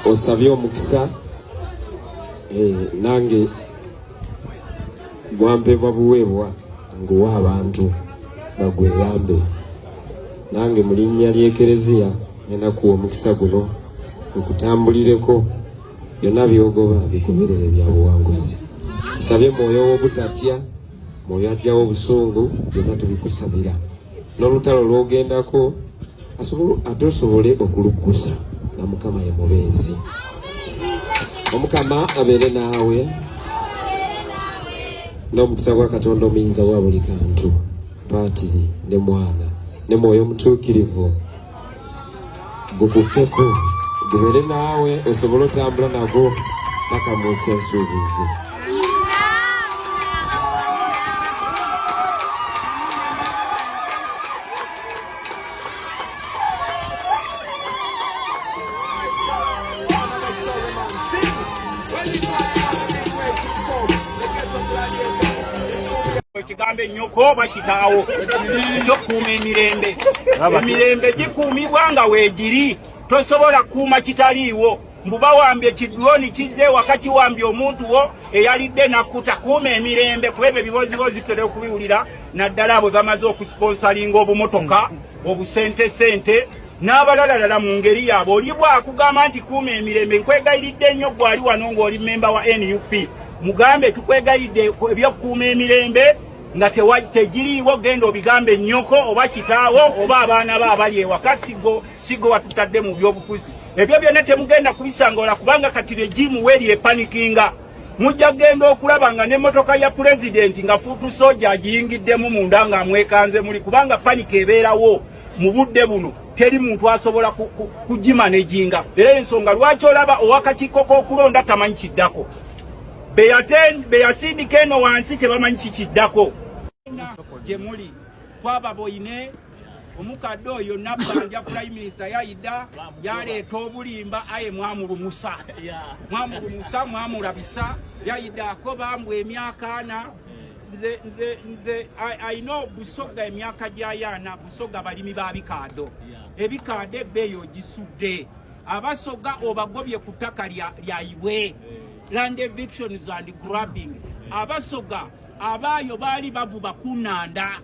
osabye omukisa nange gwampebwa buweebwa nguwa abantu bagweyambe nange mu linnya ly'ekereziya ngenda kuwa omukisa guno okutambulireko byonna byogoba bikuberere bya buwanguzi. Nsabye mwoyo w'obutatya, mwoyo ajjawo obusungu, byonna tubikusabira n'olutalo lw'ogendako ate osobole okuluggusa na Mukama ye mubeezi. Omukama abeere naawe n'omukisa gwa Katonda omuyinza wa buli kantu, Paatiri ne Mwana ne Mwoyo Omutuukirivu gukukkeko gubeere naawe osobole otambula nago paka mu nsi ensuubizi. Kigambe nyoko bakitawo okuuma emirembe. Emirembe gikuumibwa nga weegiri, tosobola kuuma kitaliiwo. Mbuba wambye kidroni kize wakati wambye omuntu wo eyalidde nakuta. Kuuma emirembe kuba ebyo ebibozibozi tutera okubiwulira naddala bwe bamaze okusponsalinga obumotoka obusente n'abalalala mu ngeri yaabwe. Oli bwakugamba nti kuuma emirembe, nkwegayiridde nnyo gwali wano ng'oli memba wa NUP, mugambe tukwegayiridde ebyokukuuma emirembe nga tegiriiwo, genda obigambe nnyoko oba kitaawo oba abaana ba abali ewaka, sigo watutadde mu byobufuzi. Ebyo byonna temugenda kubisangola kubanga kati regimu weri epanikinga. Mujja genda okulaba nga n'emmotoka ya pulezidenti nga fuutu soja agiyingiddemu munda nga amwekanze muli, kubanga panika ebeerawo mu budde buno, teri muntu asobola kugimanejinga. Era ensonga lwaki olaba owakakiiko k'okulonda tamanyi kiddako, beyasindika eno wansi tebamanyi kikiddako. Gye muli twaba boyine omukadde oyo Nabbanja Prime Minister yayida yaleeta obulimba aye mwamulumusa mwamulabisa yayidako bambwa emyaka ana. Nze I know Busoga emyaka gy'ayana, Busoga balimi ba bikaado, ebikaado ebbeeyo gisudde, abasoga obagobye ku ttaka lyayibwe, land evictions and grabbing. Abasoga abaayo baali bavuba kunanda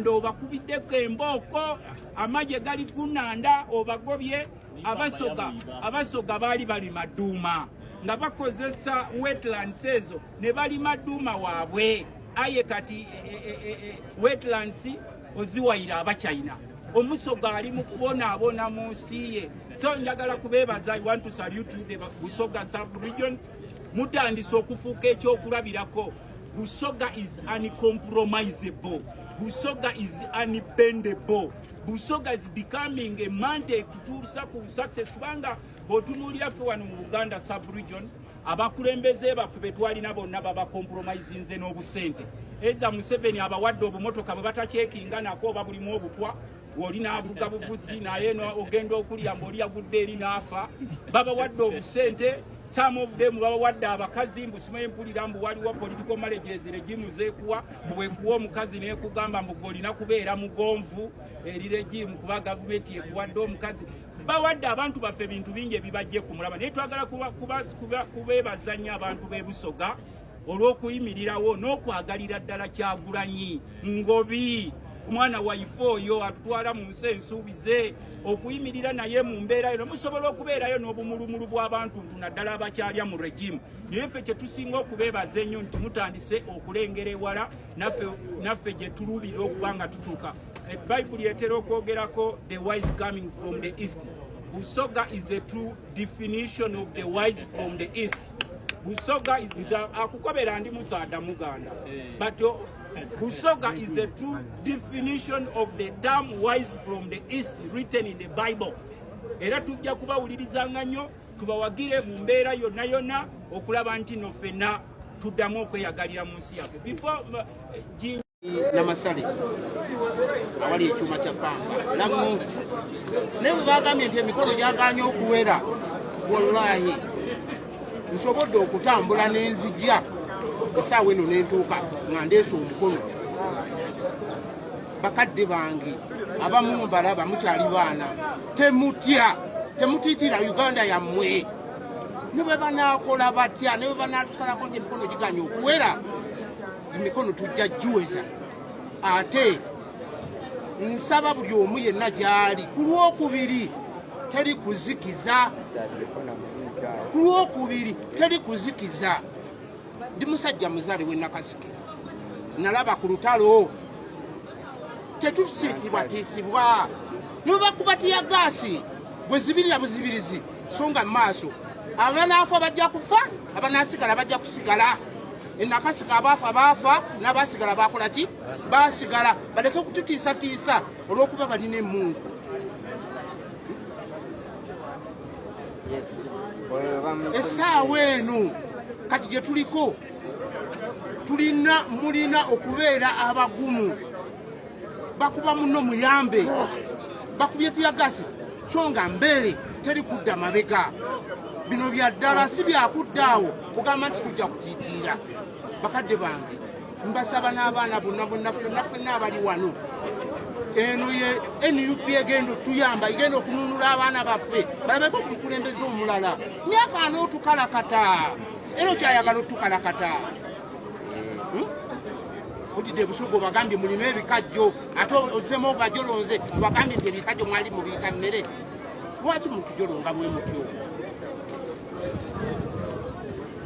obakubiddeko embooko, amagye gali kunanda obagobye. Abasoga baali balima dduuma nga bakozesa wetlands ezo ne balima dduuma waabwe, aye kati wetlands oziwayira Abachina. Omusoga ali mu kubonaabona mu nsi ye. So njagala kubeebaza, I want to salute the Busoga sub-region. Mutandise okufuuka ekyokulabirako. Busoga is uncompromisable. Busoga is unbendable. Busoga is becoming a mandate to success. Kubanga botunuulira ffe wano mu Buganda sub-region, abakulembeze baffe betwalina bonna baba compromisinze n'obusente. Eza Museveni abawadde obumotoka bwe batacekinga nako oba bulimu obutwa, oli n'avuga buvuzi naye ogenda okulya ng'oli yagudde eri n'afa. Babawadde obusente. Some of them babawadde abakazi, mbusimaye mpulira mbu waliwo political marriages regimu zeekuwa, bwekuwa omukazi n'ekugamba mbu olina kubeera mugonvu eri regimu kuba gavumenti ekuwadde omukazi. Bawadde abantu baffe ebintu bingi ebibajje ku mulaba, naye twagala kubeebaza nnyo abantu b'e Busoga olw'okuyimirirawo n'okwagalira ddala Kyagulanyi Ngobi, omwana waife oyo atutwala mu nsi ensuubize, okuyimirira naye mu mbeera eno. Musobola okubeerayo n'obumulumulu bw'abantu naddala abakyalya mu regimu. Naye ffe kye tusinga okubeebaza ennyo nti mutandise okulengera ewala naffe gye tuluubira okuba nga tutuuka. Bayibuli etera okwogerako the wise coming from the east. Busoga is a true definition of the wise from the east. Busoga is akukobera ndi musaada muganda, but Busoga is a true definition of the term wise from the east written in the Bible. Era tujja kubawulirizanga nnyo, tubawagire mu mbeera yonna yonna okulaba nti no ffenna tuddamu okweyagalira mu nsi yaffe. Namasale awali ekyuma kya ppanga naŋŋonzi naye bwe bagambye nti emikolo gyaganye okuwera, wallahi nsobodde okutambula n'enzijja essaawa eno n'entuuka nga ndeese omukono. Bakadde bange abamu mbalaba mukyali baana, temutiitira Uganda yammwe. Ne bwe banaakola batya, ne bwe banaatusalako nti emikono giganya okuwera, emikono tujja giweza. Ate nsaba buli omu yenna gy'ali ku Lwokubiri teri kuzikiza. Ku Lwokubiri teri kuzikiza. Ndi musajja muzaale w'e Nakaseke. Nalaba ku lutalo. Tetusiitibwatiisibwa. Ne bakuba tiyagaasi gwe zibirira buzibirizi so nga mu maaso. Abanaafa bajja kufa, abanaasigala bajja kusigala. E Nakaseke abaafa baafa, n'abaasigala baakola ki? Baasigala. Baleke okututiisatiisa olw'okuba balina emmungu. Essaawa eno kati gye tuliko mulina okubeera abagumu. Bakuba muno muyambe. Bakubye tiyagasi so nga mbeere teri kudda mabega. Bino bya ddala si byakuddaawo kugamba nti tujja kutiitiira. Bakadde bange mbasaba n'abaana bonna ffenna abali wano. Eno ye NUP egenda tuyamba igenda okununula abaana baffe balabeko ku mukulembeze omulala. Myaka n'otukalakata era okyayagala otukalakata. Otidde Busoga bagambye mulimu ebikajjo ate ozemu obajolonze bagambye nti ebikajjo mwali mubiyita mmere. Lwaki mutujolonga bwe mutyo?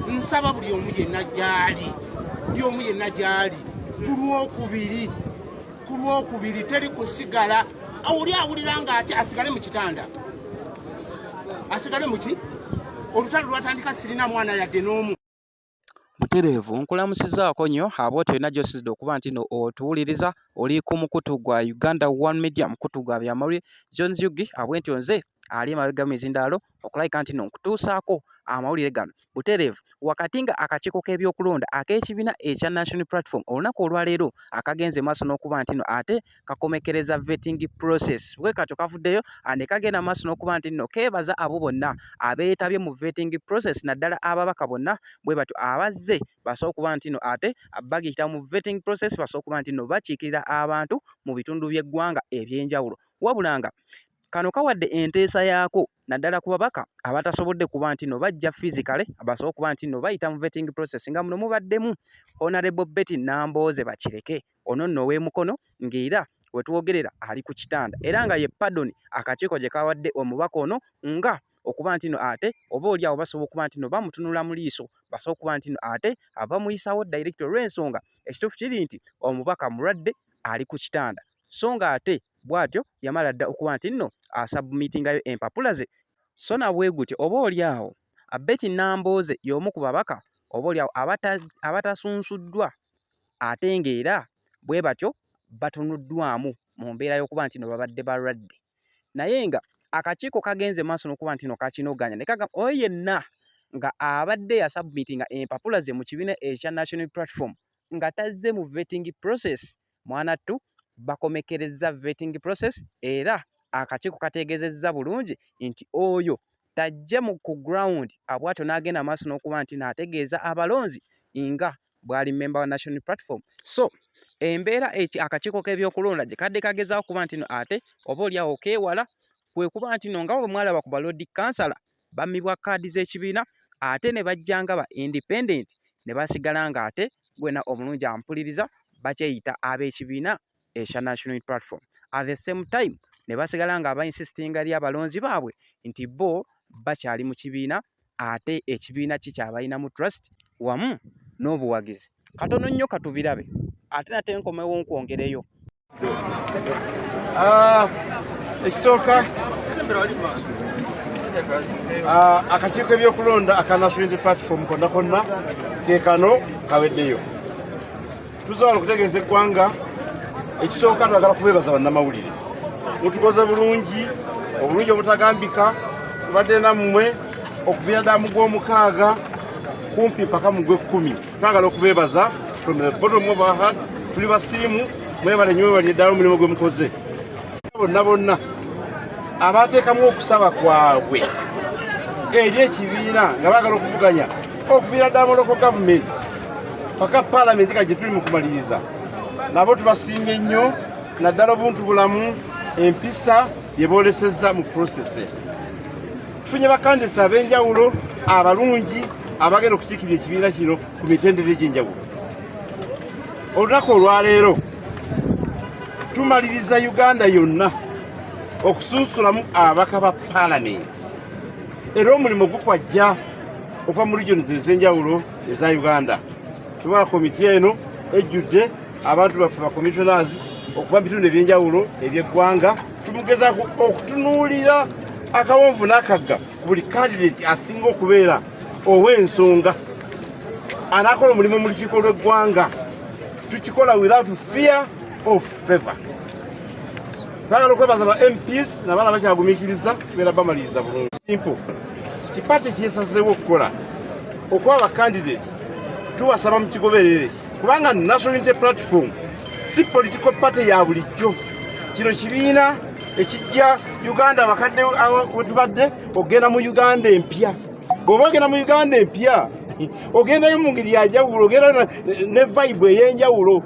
Nsaba buli omu yenna gy'ali, buli omu yenna gy'ali ku Lwokubiri teri kusigala. Oli awulira ng'ate asigale mu kitanda. Asigale mu ki? Olutalo lwatandika sirina mwana yadde n'omu. Butereevu nkulamusizaako nnyo abooti olina gy'osizidde okuba nti no otuwuliriza oli ku mukutu gwa Uganda One Media, mukutu gwa byamawulire John Nziogi abwenti nze ali emabega muzindaalo okulayika nti no nkutuusaako amawulire gano. Butereevu wakati nga akakiiko k'ebyokulonda ak'ekibiina ekya National Platform olunaku olwaleero akagenze maaso n'okuba nti no ate kakomekereza vetting process. Bwe katyo kavuddeyo ne kagenda maaso n'okuba nti no keebaza abo bonna abeetabye mu vetting process naddala ababaka bonna bwe batyo abazze basobola okuba nti no ate bagiyita mu vetting process basobola okuba nti no bakiikirira abantu mu bitundu by'eggwanga eby'enjawulo. Wabulanga kano kawadde enteesa yaako naddala ku babaka abatasobodde kuba nti no bajja physically abasobola okuba nti no bayita mu vetting process nga muno mubaddemu Honorable Betty Nambooze Bakireke ono nno ow'emukono ng'era we twogerera ali ku kitanda era nga ye pardon akakiiko gye kawadde omubaka ono nga okuba nti no ate oba oli awo basobola okuba nti no bamutunula mu liiso basobola okuba nti no ate abamuyisawo direct olw'ensonga ekituufu kiri nti omubaka mulwadde ali ku kitanda so nga ate bw'atyo yamala dda okuba nti nno asubmitingayo empapula ze. So na bwe gutyo oba oli awo Betty Nambooze y'omu ku babaka oba oli awo abatasunsuddwa ate ng'era bwe batyo batunuddwamu mu mbeera y'okuba nti no babadde balwadde naye nga akakiiko kagenze maaso n'okuba nti no kakinoganya ne kagamba oyo yenna nga abadde yasubmitinga empapula ze mu kibiina ekya National Platform nga tazze mu vetting process mwanattu bakomekereza vetting process era akakiiko kategeezezza bulungi nti oyo tajja mu ku ground abwatyo n'agenda maaso n'okuba nti n'ategeeza abalonzi nga bw'ali member wa National Platform. So embeera akakiiko k'ebyokulonda gye kadde kagezaako kuba nti no ate oba oli awo keewala kwe kuba nti no nga bwe mwalaba ku baloodi kansala bammibwa kaadi z'ekibiina ate ne bajja nga ba independent ne basigala nga ate gwena omulungi ampuliriza bakyeyita ab'ekibiina ekya National Platform. At the same time ne basigala nga abainsistinga eri abalonzi baabwe nti bo bakyali mu kibiina ate ekibiina kikyabalina mu trust wamu n'obuwagizi. Katono nnyo katubirabe ate nate nkomewo nkwongereyo. Ekisooka akakiiko ebyokulonda aka National Platform konna konna ke kano kaweddeyo. Tusobola okutegeeza eggwanga ekisooka twagala kubeebaza bannamawulire mutukoze bulungi obulungi obutagambika tubadde nammwe okuviira ddala mu gw'omukaaga kumpi paka mu gw'ekkumi twagala okubeebaza from the bottom of our hearts tuli basiimu mwebale nnyo mwebali ddala omulimu gwe mukoze bonna bonna abateekamu okusaba kwabwe eri ekibiina nga baagala okuvuganya okuviira ddala mu local government paka parliament nga gye tuli mu kumaliriza nabo tubasiimye nnyo naddala obuntu bulamu empisa bye boolesezza mu process tufunye bakandisa ab'enjawulo abalungi abagenda okukiikirira ekibiina kino ku mitendera egy'enjawulo. Olunaku olwaleero tumaliriza Uganda yonna okusunsulamu ababaka ba paalamenti era omulimu gukwajja okuva mu regions ez'enjawulo eza Uganda. Tubala komiti eno ejjudde abantu baffe ba commissioners okuva mu bitundu ebyenjawulo eby'eggwanga. Tumugezaako okutunuulira akawonvu n'akagga ku buli candidate asinga okubeera ow'ensonga anaakola omulimu mu lukiiko lw'eggwanga. Tukikola without fear of favor. Twagala okwebaza ba MPs n'abaana bakyagumiikiriza kubeera bamaliriza bulungi. Simple. Kipate kyesazeewo okukola okuba ba candidates tuwasaba mu kigoberere kubanga National Unity Platform si political party ya bulijjo. Kino kibiina ekijja Uganda abakadde wetubadde ogenda mu Uganda empya. Bw'oba ogenda mu Uganda empya ogendayo mu ngeri ya njawulo, ogenda ne vibe ey'enjawulo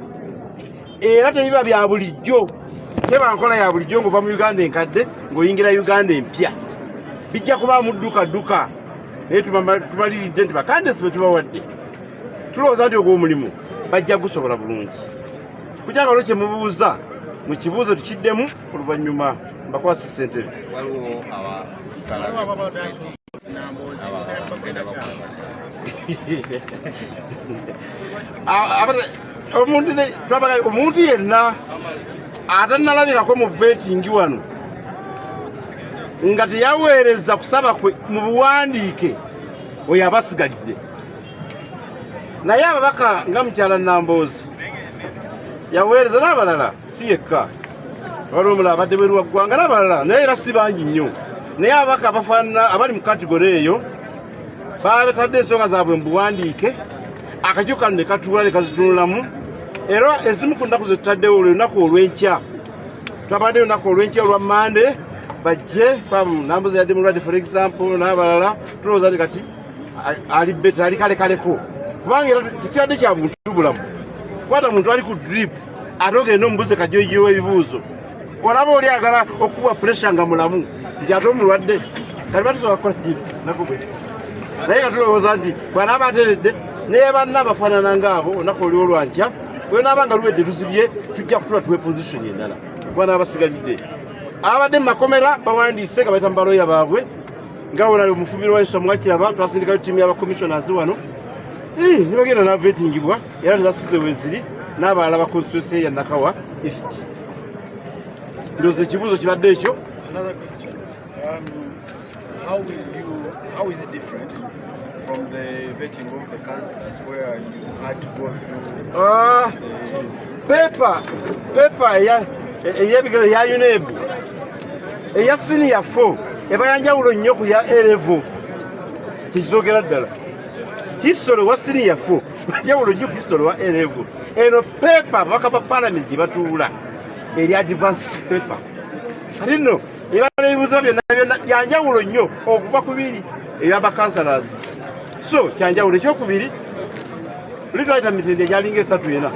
era tebiba bya bulijjo. Teba nkola ya bulijjo ng'ova mu Uganda enkadde ng'oyingira Uganda empya. Bijja kuba mudduka naye tumaliridde nti bakandesi be tubawadde tulowooza nti ogw'omulimu bajja gusobola bulungi. Kukyagalo kye mubuuza mukibuuze tukiddemu oluvannyuma mbakwasa ssentebe. Omuntu yenna atannalabikako mu vetting wano nga teyaweereza kusaba kwe mu buwandiike oyo aba asigalidde. Naye ababaka nga mukyala Namboozi yaweereza n'abalala si yekka. Waliwo omulala abadde bweru wa ggwanga n'abalala naye era si bangi nnyo. Naye ababaka abafaanana abali mu kategore eyo batadde ensonga zaabwe mu buwandiike, akakiiko kano ne katuula ne kazitunulamu. Era ezimu ku nnaku ze tutaddewo olunaku olw'enkya, twabaddeyo olunaku olw'enkya olwa Mande bajje Namboozi yadde mulwadde for example n'abalala tulowooza nti kati ali beta ali kalekaleko kubanga era tekibadde kya buntu bulamu. Kwata muntu ali ku drip ate ogenda omubuuze kajojo w'ebibuuzo olaba oli agala okuba pressure nga mulamu nti ate omulwadde kati batusobola kukola kintu nakube. Naye nga tulowooza nti bw'anaaba ateredde naye banna abafaanana ngaabo olunaku oli olwankya bwe naaba nga luwedde luzibye tujja kutula tuwe position endala bw'anaaba basigalidde. Abadde mu makomera bawandiise nga bayita mu baloya baabwe nga wonali omufumiro wa Nsoma Mwakiraba twasindikayo ttiimu y'abakomissionazi wano ne bagenda n'avetingibwa era tezasize weziri n'abalala ba constituency ya Nakawa East. Ndowooza ekibuuzo kibadde ekyo. How is it different from the vetting of the councillors where you had to go through paper ey'ebigero ya UNEB eya senior 4 eba yanjawulo nnyo ku ya A-level kizogera ddala. History wa senior 4 yanjawulo nnyo ku history wa A-level. Eno paper ababaka ba parliament gye batuula eri advanced paper. Kati nno eba n'ebibuuzo byonna yanjawulo nnyo okuva ku biri ey'abakansalazi. So kyanjawulo ekyokubiri luli twayita mitendera egyalinga 3 yena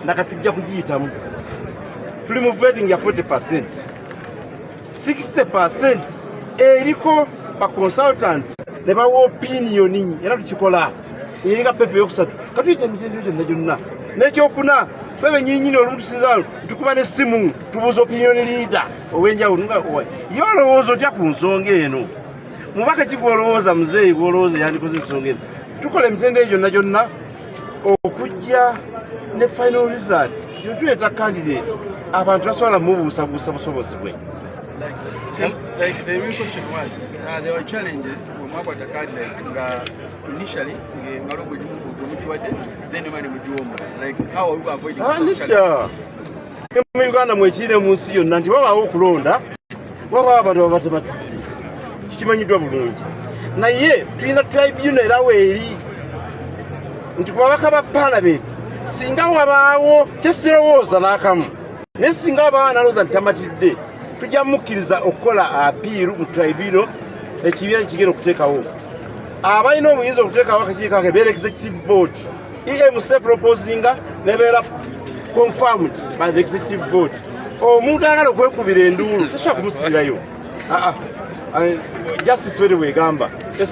nakati tujja kugiyitamu. Tuli mu vetting ya 40%. 60% eriko ba consultants ne bawa opinion era tukikola eringa pepe yokusatu katuyita emitendera gyonna gyonna. N'ekyokuna twebe nyinyini olumu tusinza tukuba n'essimu tubuuza opinion leader ow'enjawulo nga yolowooza otya ku nsonga eno mubaka ki gw'olowooza muzeeyi gw'olowooza yandikoze ensonga eno. Tukola emitendera gyonna gyonna okujja ne final result tuleeta candidate abantu basobola mubuusabuusa busobozi bwe. Like the real question was, there were challenges when Mwabata candidate initially then like how are you avoiding those challenges? Mu Uganda mwekirire mu nsi yonna nti wabaawo okulonda wabaawo abantu babatematidde kikimanyiddwa bulungi. Naye tulina tribunal era weeri nti ku babaka ba paalamenti singa wabaawo kyesirowooza n'akamu naye singa wabaawo analowooza nti tamatidde tujja mukkiriza okukola apiiru mu tribunal ekibiina kigenda okuteekawo. Abalina obuyinza okuteekawo akakiiko ako ebeera executive board EMC proposinga nebeera confirmed by the executive board. Omuntu ayagala okwekubira enduulu tosobola kumusibirayo. justice were wegamba.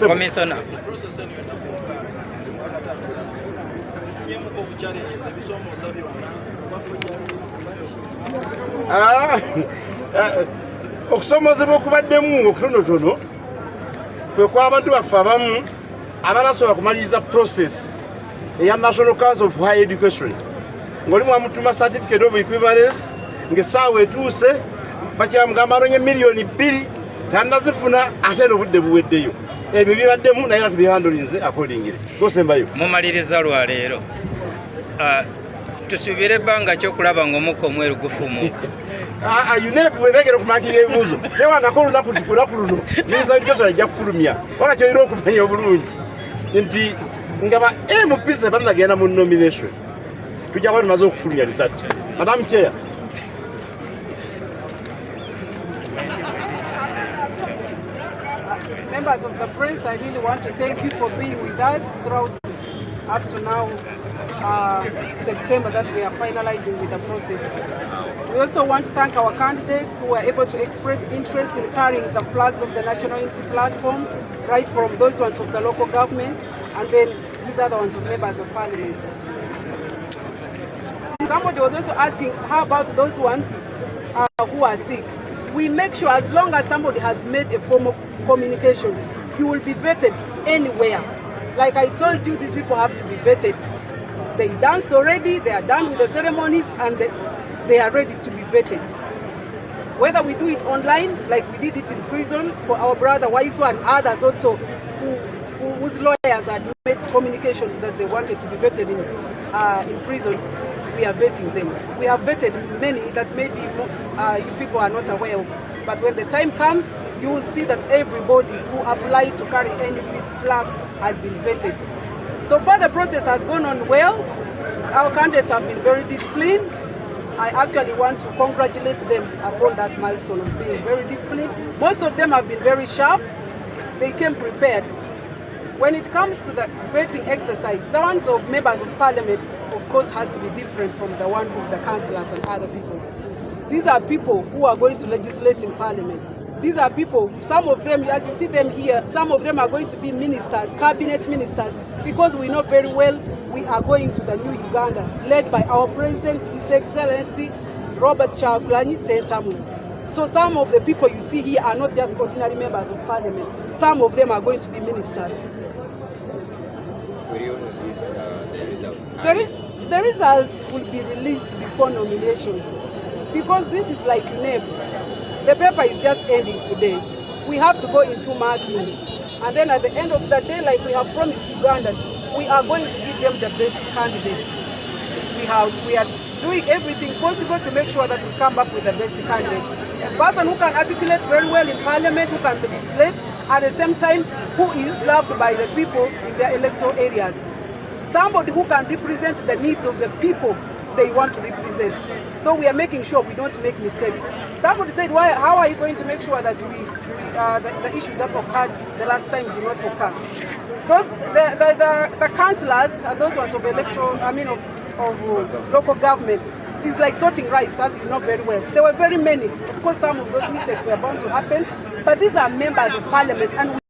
Commissioner. Okusomozebwa okubaddemu okutonotono kwe kwa abantu baffe abamu abalasobola kumaliriza process eya National Council of Higher Education ng'oli mwamutuma certificate of equivalence ng'essaawa etuuse bakyamugamba anonye miliyoni 2 tannazifuna ate n'obudde buweddeyo. Ebyo bibaddemu naye era tubihandolinze accordingly. Gosembayo mumaliriza lwa leero tusuubire ebbanga ky'okulaba ng'omukka omweru gufumuuka. UNEP bwebegera okumakirira ebibuuzo tewanako olunaku tikulaku luno minisita w'education ajja kufulumya wala kyolina okumanya obulungi nti nga ba MPs banagenda mu nomination tujja kuba tumaze okufulumya results. Madam Chair. Members of the press, I really want to thank you for being with us throughout up to now, September, that we are finalizing with the process. We also want to thank our candidates who were able to express interest in carrying the flags of the National Unity Platform, right from those ones of the local government, and then these are the ones of members of parliament. Somebody was also asking, how about those ones who are sick? We make sure as long as somebody has made a form of communication, you will be vetted anywhere. Like I told you, these people have to be vetted. They danced already, they are done with the ceremonies, and they are ready to be vetted. Whether we do it online, like we did it in prison for our brother Waiso and others also, whose lawyers had made communications that they wanted to be vetted in prisons, we are vetting them. We have vetted many that maybe you people are not aware of. But when the time comes, you will see that everybody who applied to carry any flag has been vetted. So far the process has gone on well. Our candidates have been very disciplined. I actually want to congratulate them upon that milestone of being very disciplined. Most of them have been very sharp. They came prepared. When it comes to the vetting exercise, the ones of members of parliament, of course, has to be different from the one of the councillors and other people. These are people who are going to legislate in parliament. These are people, some of them, as you see them here, some of them are going to be ministers, cabinet ministers, because we know very well we are going to the new Uganda, led by our president, His Excellency Robert Kyagulanyi Ssentamu. So some of the people you see here are not just ordinary members of parliament. Some of them are going to be ministers. Will you release the results? The results will be released before nomination, because this is like UNEP. The paper is just ending today. We have to go into marking. And then at the end of the day, like we have promised Ugandans, we are going to give them the best candidates. We are doing everything possible to make sure that we come up with the best candidates. A person who can articulate very well in parliament, who can legislate, at the same time, who is loved by the people in their electoral areas. Somebody who can represent the needs of the people they want to represent. So we are making sure we don't make mistakes. Somebody said, how are you going to make sure that the issues that occurred the last time do not occur? The councillors and those ones of local government, it is like sorting rice, as you know very well. There were very many. Of course, some of those mistakes were bound to happen, but these are members of parliament, and